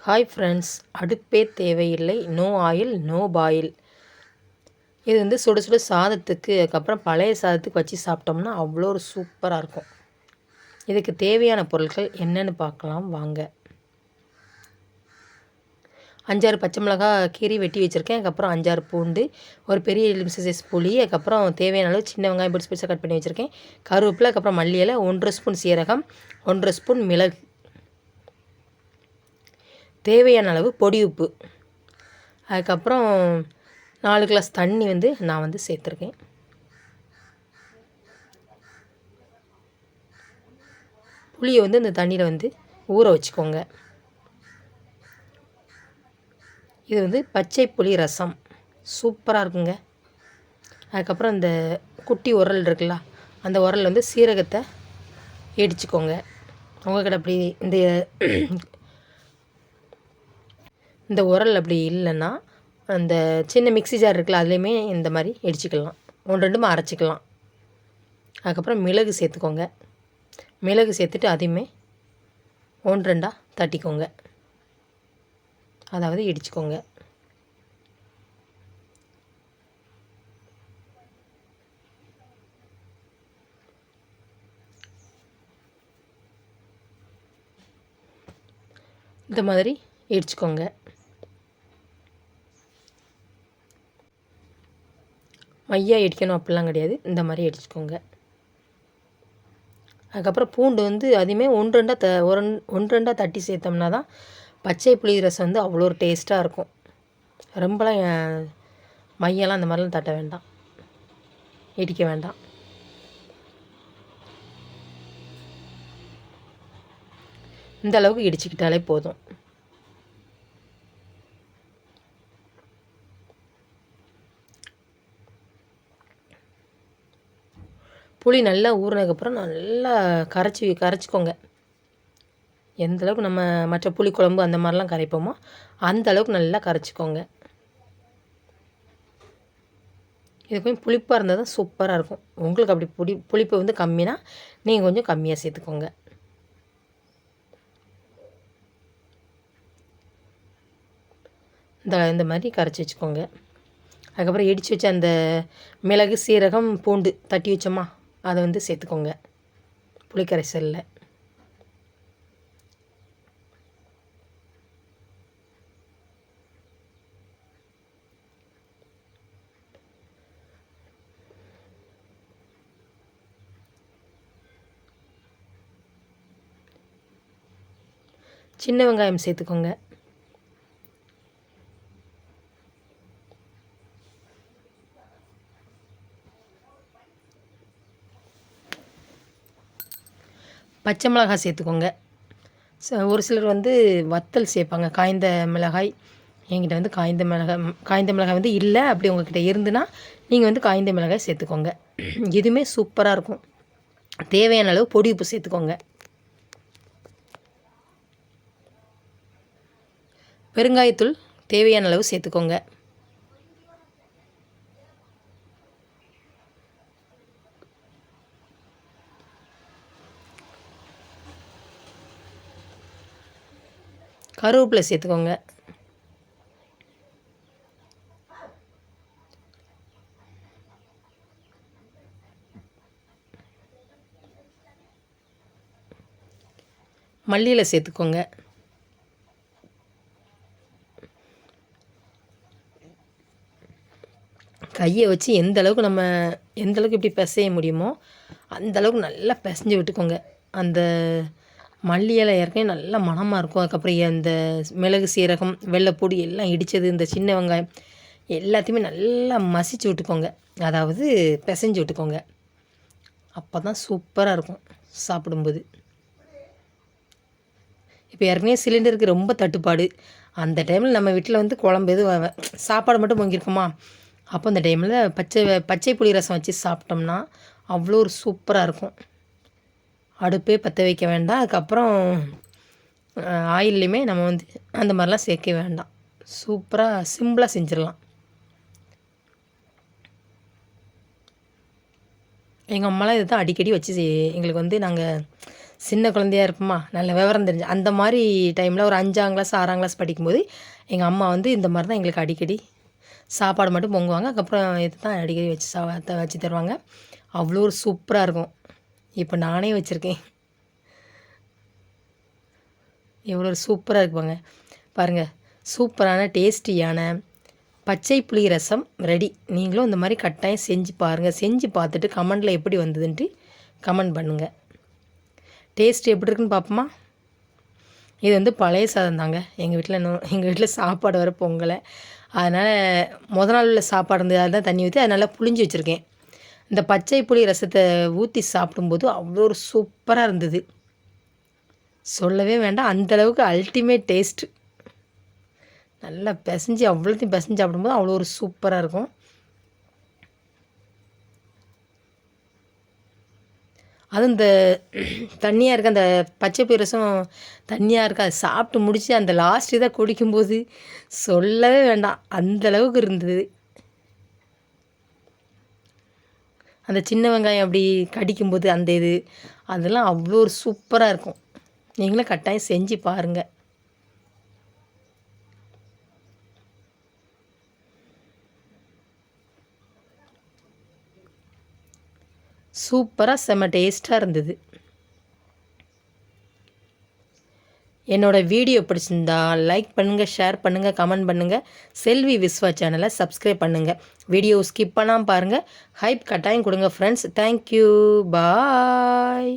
Hi friends, அடுப்பே தேவையில்லை, no oil no boil. இது வந்து சுட சுட சாதத்துக்கு, அதுக்கப்புறம் பழைய சாதத்துக்கு வச்சு சாப்பிட்டோம்னா அவ்வளோ ஒரு சூப்பராக இருக்கும். இதுக்கு தேவையான பொருட்கள் என்னென்னு பார்க்கலாம் வாங்க. 5-6 பச்சை மிளகாய் கீரி வெட்டி வச்சுருக்கேன். அதுக்கப்புறம் 5-6 பூண்டு, ஒரு பெரிய எலுமிச்சை சைஸ் புளி, அதுக்கப்புறம் தேவையான அளவு சின்ன வெங்காயம் பிடிச்சி பிடிச்சாக கட் பண்ணி வச்சுருக்கேன். கருவேப்பிலை, அதுக்கப்புறம் மல்லி இலை, 1 ஸ்பூன் சீரகம், 1 ஸ்பூன் மிளகு, தேவையான அளவு பொடி உப்பு, அதுக்கப்புறம் 4 கிளாஸ் தண்ணி நான் சேர்த்துருக்கேன். புளியை இந்த தண்ணியில் ஊற வச்சுக்கோங்க. இது பச்சை புளி ரசம் சூப்பராக இருக்குங்க. அதுக்கப்புறம் இந்த குட்டி உரல் இருக்குல்ல, அந்த உரல் சீரகத்தை இடிச்சுக்கோங்க. உங்கள்கிட்ட அப்படி இந்த உரல் அப்படி இல்லைன்னா அந்த சின்ன மிக்ஸி ஜார் இருக்குல்ல, அதுலேயுமே இந்த மாதிரி இடிச்சிக்கலாம், 1-2 அரைச்சிக்கலாம். அதுக்கப்புறம் மிளகு சேர்த்துக்கோங்க. மிளகு சேர்த்துட்டு அதையுமே 1-2 தட்டிக்கோங்க, அதாவது இடிச்சுக்கோங்க. இந்த மாதிரி இடிச்சுக்கோங்க. மையா இடிக்கணும் அப்படிலாம் கிடையாது, இந்த மாதிரி இடிச்சுக்கோங்க. அதுக்கப்புறம் பூண்டு அதையுமே 1-2 தட்டி சேர்த்தோம்னா தான் பச்சை புளி ரசம் அவ்வளோ ஒரு டேஸ்ட்டாக இருக்கும். ரொம்பலாம் மையெல்லாம் அந்த மாதிரிலாம் தட்ட வேண்டாம், இடிக்க வேண்டாம். இந்த அளவுக்கு இடிச்சுக்கிட்டாலே போதும். புளி நல்லா ஊறினதுக்கப்புறம் நல்லா கரைச்சிக்கோங்க. எந்த அளவுக்கு நம்ம மற்ற புளி குழம்பு அந்த மாதிரிலாம் கரைப்போமோ அந்த அளவுக்கு நல்லா கரைச்சிக்கோங்க. இது கொஞ்சம் புளிப்பாக இருந்தால் தான் சூப்பராக இருக்கும். உங்களுக்கு அப்படி புளிப்பு கம்மினா நீங்கள் கொஞ்சம் கம்மியாக சேர்த்துக்கோங்க. இந்த மாதிரி கரைச்சி வச்சுக்கோங்க. அதுக்கப்புறம் இடித்து வச்ச அந்த மிளகு, சீரகம், பூண்டு தட்டி வச்சோமா, அதை சேர்த்துக்கோங்க புளிக்கரைசலில். சின்ன வெங்காயம் சேர்த்துக்கோங்க. பச்சை மிளகாய் சேர்த்துக்கோங்க. ஒரு சிலர் வத்தல் சேர்ப்பாங்க, காய்ந்த மிளகாய். என்கிட்ட காய்ந்த மிளகாய் இல்லை. அப்படி உங்கள்கிட்ட இருந்துன்னா நீங்கள் காய்ந்த மிளகாய் சேர்த்துக்கோங்க. இதுவுமே சூப்பராக இருக்கும். தேவையான அளவு பொடி உப்பு சேர்த்துக்கோங்க. பெருங்காயத்தூள் தேவையான அளவு சேர்த்துக்கோங்க. கருவேப்பிலை சேர்த்துக்கோங்க. மல்லியில் சேர்த்துக்கோங்க. கையை வச்சு எந்த அளவுக்கு இப்படி பிசைய முடியுமோ அந்த அளவுக்கு நல்லா பிசைஞ்சு விட்டுக்கோங்க. அந்த மல்லி இலை ஏற்கனவே நல்லா மணமாக இருக்கும். அதுக்கப்புறம் அந்த மிளகு, சீரகம், வெள்ளைப்பூடி எல்லாம் இடித்தது, இந்த சின்ன வெங்காயம் எல்லாத்தையுமே நல்லா மசிச்சு விட்டுக்கோங்க, அதாவது பிசைஞ்சு விட்டுக்கோங்க. அப்போ தான் சூப்பராக இருக்கும் சாப்பிடும்போது. இப்போ ஏற்கனவே சிலிண்டருக்கு ரொம்ப தட்டுப்பாடு. அந்த டைமில் நம்ம வீட்டில் குழம்பு எதுவும் சாப்பாடு மட்டும் பொங்கியிருக்குமா, அப்போ அந்த டைமில் பச்சை புளி ரசம் வச்சு சாப்பிட்டோம்னா அவ்வளோ ஒரு சூப்பராக இருக்கும். அடுப்பே பற்ற வைக்க வேண்டாம். அதுக்கப்புறம் ஆயில்லையுமே நம்ம அந்த மாதிரிலாம் சேர்க்க வேண்டாம். சூப்பராக சிம்பிளாக செஞ்சிடலாம். எங்கள் அம்மாலாம் இதை தான் அடிக்கடி வச்சு எங்களுக்கு நாங்கள் சின்ன குழந்தையா இருப்போமா, நல்ல விவரம் தெரிஞ்சு அந்த மாதிரி டைமில் ஒரு 5ஆம் கிளாஸ் 6ஆம் கிளாஸ் படிக்கும்போது எங்கள் அம்மா வந்து இந்த மாதிரி தான் எங்களுக்கு அடிக்கடி சாப்பாடு மட்டும் பொங்குவாங்க. அதுக்கப்புறம் இது தான் அடிக்கடி வச்சு வச்சு தருவாங்க. அவ்வளோ ஒரு சூப்பராக இருக்கும். இப்போ நானே வச்சுருக்கேன். எவ்வளோ சூப்பராக இருக்குப்பாங்க. பாருங்கள், சூப்பரான டேஸ்டியான பச்சை புளி ரசம் ரெடி. நீங்களும் இந்த மாதிரி கட்டாயம் செஞ்சு பாருங்கள். செஞ்சு பார்த்துட்டு கமெண்டில் எப்படி வந்ததுன்ட்டு கமெண்ட் பண்ணுங்கள். டேஸ்ட் எப்படி இருக்குன்னு பார்ப்போமா? இது வந்து பழைய சாதம் தாங்க. எங்கள் வீட்டில் சாப்பாடு வர பொங்கலை, அதனால் நாள் உள்ள சாப்பாடு இருந்தது, அதுதான் தண்ணி ஊற்றி அதை நல்லா புளிஞ்சு வச்சுருக்கேன். இந்த பச்சை புளி ரசத்தை ஊற்றி சாப்பிடும்போது அவ்வளோ ஒரு சூப்பராக இருந்தது. சொல்லவே வேண்டாம், அந்தளவுக்கு அல்டிமேட் டேஸ்ட்டு. நல்லா பிசைஞ்சு அவ்வளோத்தையும் பிசைஞ்சு சாப்பிடும்போது அவ்வளோ ஒரு சூப்பராக இருக்கும். அதுவும் இந்த தண்ணியாக இருக்க அந்த பச்சை புளி ரசம் தண்ணியாக இருக்க அதை சாப்பிட்டு முடித்து அந்த லாஸ்ட் இதை குடிக்கும்போது சொல்லவே வேண்டாம், அந்தளவுக்கு இருந்தது. அந்த சின்ன வெங்காயம் அப்படி கடிக்கும்போது அந்த இது அதெல்லாம் அவ்வளோ ஒரு சூப்பராக இருக்கும். நீங்களும் கட்டாயம் செஞ்சு பாருங்கள். சூப்பராக செம்ம டேஸ்ட்டாக இருந்தது. என்னோடய வீடியோ பிடிச்சிருந்தா லைக் பண்ணுங்கள், ஷேர் பண்ணுங்கள், கமெண்ட் பண்ணுங்கள். செல்வி விஸ்வா சேனலை சப்ஸ்கிரைப் பண்ணுங்கள். வீடியோ ஸ்கிப் பண்ணாமல் பாருங்கள். ஹைப் கட்டாயம் கொடுங்க ஃப்ரெண்ட்ஸ். தேங்க்யூ, பாய்.